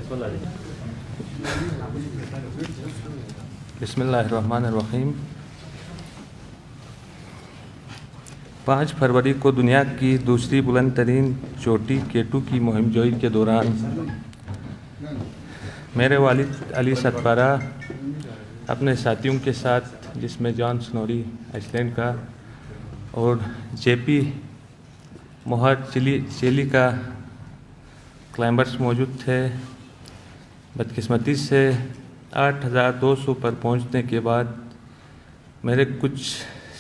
بسم اللہ الرحمن الرحیم۔ 5 فروری کو دنیا کی دوسری بلند ترین چوٹی K2 کی مہم جوئی کے دوران میرے والد علی ستپارہ اپنے ساتھیوں کے ساتھ، جس میں جان سنوری آئس لینڈ کا اور JP موہر چیلی کا کلائمبرز موجود تھے، بدقسمتی سے 8200 پر پہنچنے کے بعد میرے کچھ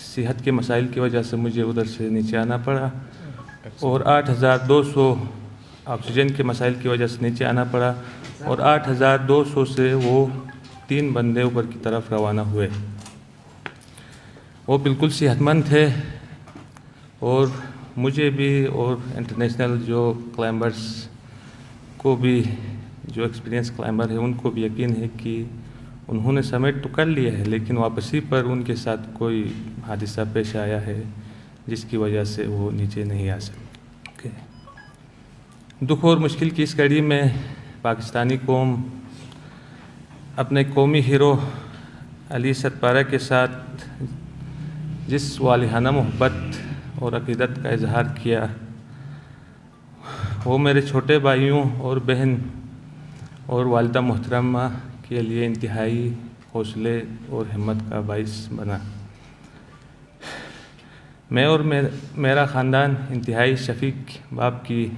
صحت کے مسائل کی وجہ سے مجھے ادھر سے نیچے آنا پڑا، اور 8200 آکسیجن کے مسائل کی وجہ سے نیچے آنا پڑا، اور 8200 سے وہ 3 بندے اوپر کی طرف روانہ ہوئے۔ وہ بالکل صحت مند تھے، اور مجھے بھی اور انٹرنیشنل جو کلائمبرز کو بھی، جو ایکسپیرینس کلائمبر ہیں، ان کو بھی یقین ہے کہ انہوں نے سمٹ تو کر لیا ہے، لیکن واپسی پر ان کے ساتھ کوئی حادثہ پیش آیا ہے جس کی وجہ سے وہ نیچے نہیں آ سکے۔ دکھ اور مشکل کی اس گھڑی میں پاکستانی قوم اپنے قومی ہیرو علی ستپارہ کے ساتھ جس والہانہ محبت اور عقیدت کا اظہار کیا، وہ میرے چھوٹے بھائیوں اور بہن اور والدہ محترمہ کے لیے انتہائی حوصلے اور ہمت کا باعث بنا۔ میں اور میرا خاندان انتہائی شفیق باپ کی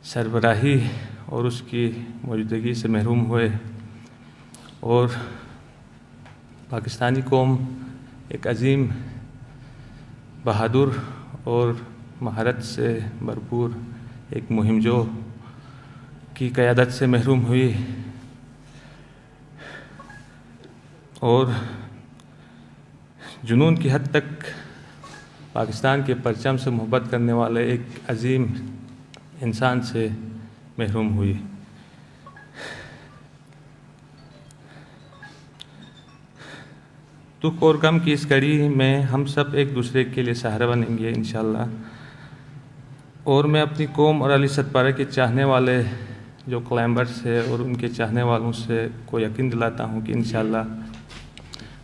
سربراہی اور اس کی موجودگی سے محروم ہوئے، اور پاکستانی قوم ایک عظیم، بہادر اور مہارت سے بھرپور ایک مہم جو کی قیادت سے محروم ہوئی، اور جنون کی حد تک پاکستان کے پرچم سے محبت کرنے والے ایک عظیم انسان سے محروم ہوئی۔ دکھ اور غم کی اس گھڑی میں ہم سب ایک دوسرے کے لیے سہارا بنیں گے انشاءاللہ، اور میں اپنی قوم اور علی ستپارہ کے چاہنے والے جو کلائمبرز ہیں اور ان کے چاہنے والوں سے کو یقین دلاتا ہوں کہ انشاءاللہ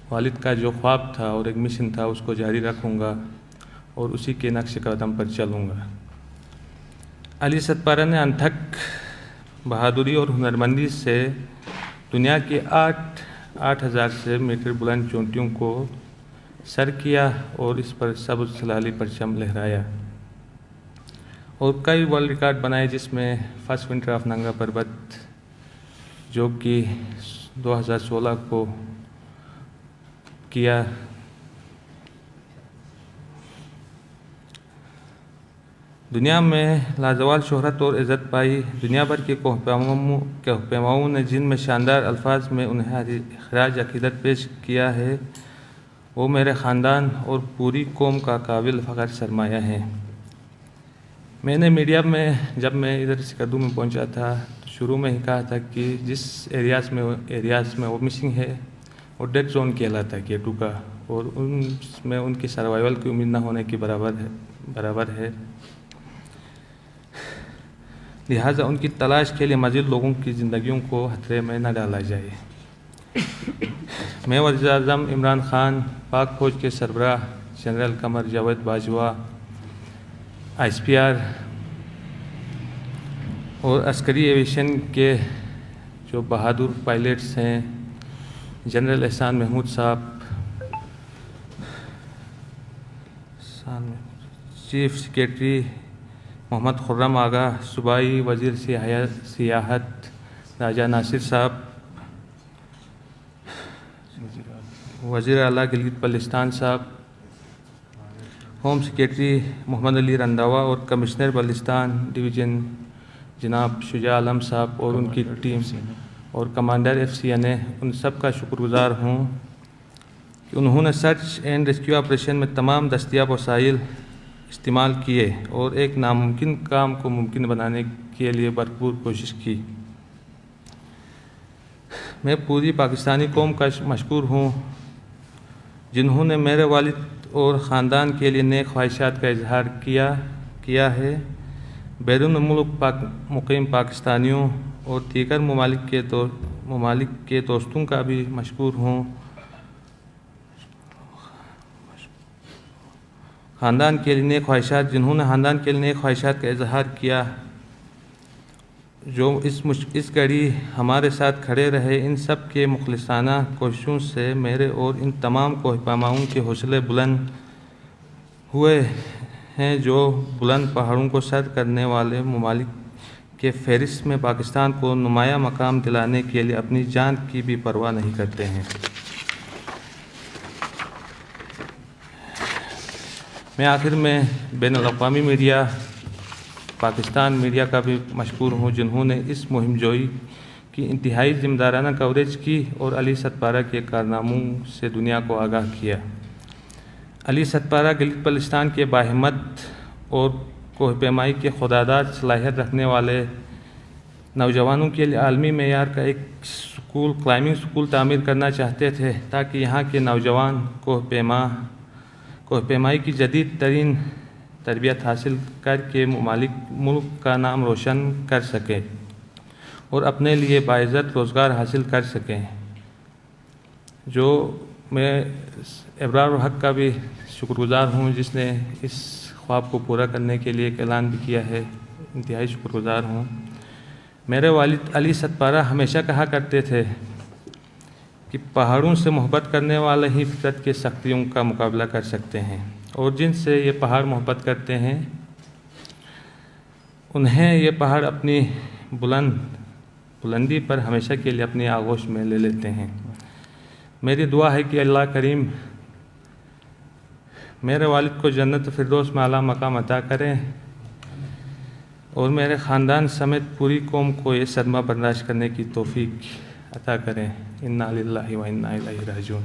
والد کا جو خواب تھا اور ایک مشن تھا اس کو جاری رکھوں گا اور اسی کے نقش قدم پر چلوں گا۔ علی ستپارہ نے انتھک بہادری اور ہنرمندی سے دنیا کی 8000 سے میٹر بلند چوٹیوں کو سر کیا اور اس پر سبز سلالی پرچم لہرایا، اور کئی ورلڈ ریکارڈ بنائے، جس میں فرسٹ ونٹر آف ننگا پربت جو کہ 2016 کو کیا۔ دنیا میں لازوال شہرت اور عزت پائی۔ دنیا بھر کے کوہ پیماؤں نے جن میں شاندار الفاظ میں انہیں خراج عقیدت پیش کیا ہے، وہ میرے خاندان اور پوری قوم کا قابل فخر سرمایہ ہیں۔ میں نے میڈیا میں جب میں ادھر سکردو میں پہنچا تھا تو شروع میں ہی کہا تھا کہ جس ایریاز میں وہ مسنگ ہے وہ ڈیڈ زون کہلاتا ہے K2 کا، اور اس میں ان کی سروائیول کی امید نہ ہونے کے برابر ہے، لہٰذا ان کی تلاش کے لیے مزید لوگوں کی زندگیوں کو خطرے میں نہ ڈالا جائے۔ میں وزیر اعظم عمران خان، پاک فوج کے سربراہ جنرل قمر جاوید باجوہ، ISPR اور عسکری ایویشن کے جو بہادر پائلٹس ہیں، جنرل احسان محمود صاحب، چیف سیکریٹری محمد خرم آغا، صوبائی وزیر سیاحت راجہ ناصر صاحب، وزیر اعلیٰ گلگت بلتستان صاحب، ہوم سیکریٹری محمد علی رنداوا اور کمشنر بلتستان ڈویژن جناب شجاع عالم صاحب اور ان کی ٹیم، اور کمانڈر FCNA، ان سب کا شکر گزار ہوں کہ انہوں نے سرچ اینڈ ریسکیو آپریشن میں تمام دستیاب وسائل استعمال کیے اور ایک ناممکن کام کو ممکن بنانے کے لیے بھرپور کوشش کی۔ میں پوری پاکستانی قوم کا مشکور ہوں جنہوں نے میرے والد اور خاندان کے لیے نیک خواہشات کا اظہار کیا ہے۔ بیرون ملک مقیم پاکستانیوں اور دیگر ممالک کے دوستوں کا بھی مشکور ہوں۔ خاندان کے لیے نیک خواہشات، جنہوں نے خاندان کے لیے نیک خواہشات کا اظہار کیا، جو اس گھڑی ہمارے ساتھ کھڑے رہے، ان سب کے مخلصانہ کوششوں سے میرے اور ان تمام کوہ پیماؤں کے حوصلے بلند ہوئے ہیں، جو بلند پہاڑوں کو سر کرنے والے ممالک کے فہرست میں پاکستان کو نمایاں مقام دلانے کے لیے اپنی جان کی بھی پرواہ نہیں کرتے ہیں۔ میں آخر میں بین الاقوامی میڈیا، پاکستان میڈیا کا بھی مشکور ہوں، جنہوں نے اس مہم جوئی کی انتہائی ذمہ دارانہ کوریج کی اور علی ستپارہ کے کارناموں سے دنیا کو آگاہ کیا۔ علی ستپارہ گلگت بلتستان کے باہمت اور کوہ پیمائی کے خوددار صلاحیت رکھنے والے نوجوانوں کے لیے عالمی معیار کا ایک کلائمبنگ اسکول تعمیر کرنا چاہتے تھے، تاکہ یہاں کے نوجوان کوہ پیمائی کی جدید ترین تربیت حاصل کر کے ملک کا نام روشن کر سکیں اور اپنے لیے باعزت روزگار حاصل کر سکیں۔ جو میں ابرار الحق کا بھی شکر گزار ہوں، جس نے اس خواب کو پورا کرنے کے لیے ایک اعلان بھی کیا ہے، انتہائی شکر گزار ہوں۔ میرے والد علی ستپارہ ہمیشہ کہا کرتے تھے کہ پہاڑوں سے محبت کرنے والے ہی فطرت کی سختیوں کا مقابلہ کر سکتے ہیں، اور جن سے یہ پہاڑ محبت کرتے ہیں انہیں یہ پہاڑ اپنی بلندی پر ہمیشہ کے لیے اپنی آغوش میں لے لیتے ہیں۔ میری دعا ہے کہ اللہ کریم میرے والد کو جنت فردوس میں اعلیٰ مقام عطا کریں اور میرے خاندان سمیت پوری قوم کو یہ صدمہ برداشت کرنے کی توفیق عطا کریں۔ انا للہ و انا الیہ راجعون۔